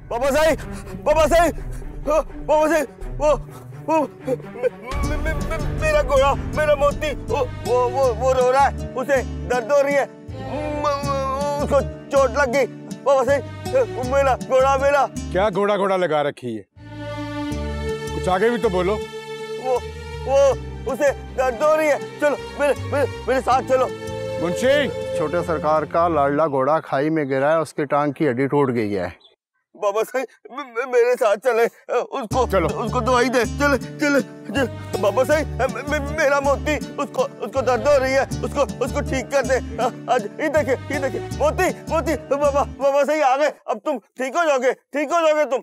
बाबा साहब, बाबा साहब, बाबा साहब, वो मेरा घोड़ा, मेरा मोती, वो रो रहा है, उसे दर्द हो रही है, उसको चोट लग गई। बाबा साहब, मेरा घोड़ा, मेरा। क्या घोड़ा घोड़ा लगा रखी है? कुछ आगे भी तो बोलो। वो उसे दर्द हो रही है, चलो मेरे साथ चलो। मुंशी, छोटे सरकार का लाडला घोड़ा खाई में गिरा है, उसकी टांग की हड्डी टूट गई है। बाबा साहब मेरे साथ चले, उसको चलो, उसको दवाई दे, चले चले चले। बाबा साहब मेरा मोती, उसको दर्द हो रही है, उसको ठीक कर दे। आज ये देखिए मोती मोती। बाबा साहब आ गए, अब तुम ठीक हो जाओगे तुम।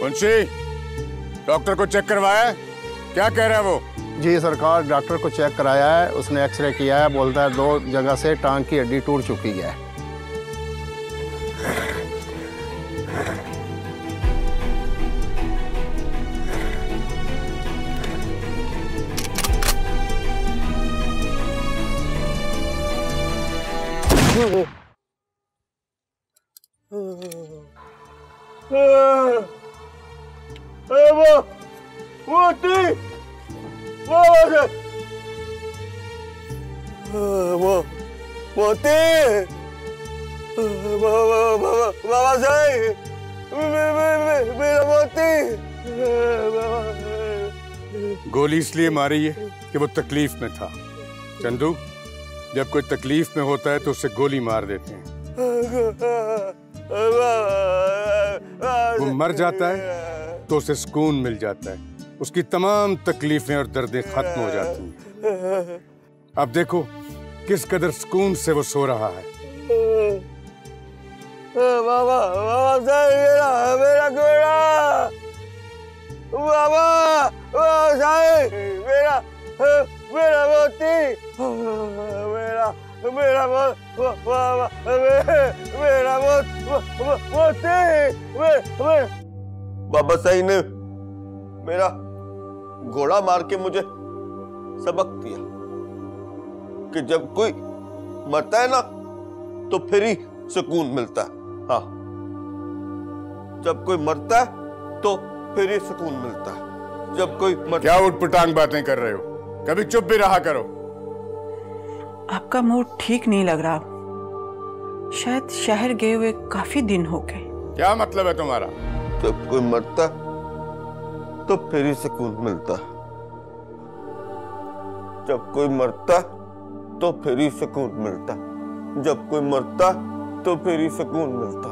मुंशी, डॉक्टर को चेक करवाया है? क्या कह रहा है वो? जी सरकार, डॉक्टर को चेक कराया है, उसने एक्सरे किया है, बोलता है 2 जगह से टांग की हड्डी टूट चुकी है। मोती, मोती, बाबा साहब मेरा मोती। गोली इसलिए मारी है कि वो तकलीफ में था। चंदू, जब कोई तकलीफ में होता है तो उसे गोली मार देते हैं। वो मर जाता है तो उसे सुकून मिल जाता है, उसकी तमाम तकलीफें और दर्दें खत्म हो जाती हैं। अब देखो किस कदर सुकून से वो सो रहा है। बाबा साहब मेरा घोड़ा, बाबा साहब मेरा मोती, मेरा मोती। बाबा साहब ने मेरा घोड़ा मार के मुझे सबक दिया कि जब कोई मरता है ना तो फिर ही सुकून मिलता है। हाँ, जब कोई मरता है तो फिर ही सुकून मिलता है। जब कोई क्या उठपटांग बातें कर रहे हो? कभी चुप भी रहा करो। आपका मूड ठीक नहीं लग रहा, शायद शहर गए हुए काफी दिन हो गए। क्या मतलब है तुम्हारा? जब कोई मरता तो फिर ही सुकून मिलता। जब कोई मरता तो फिर ही सुकून मिलता। जब कोई मरता तो फिर ही सुकून मिलता।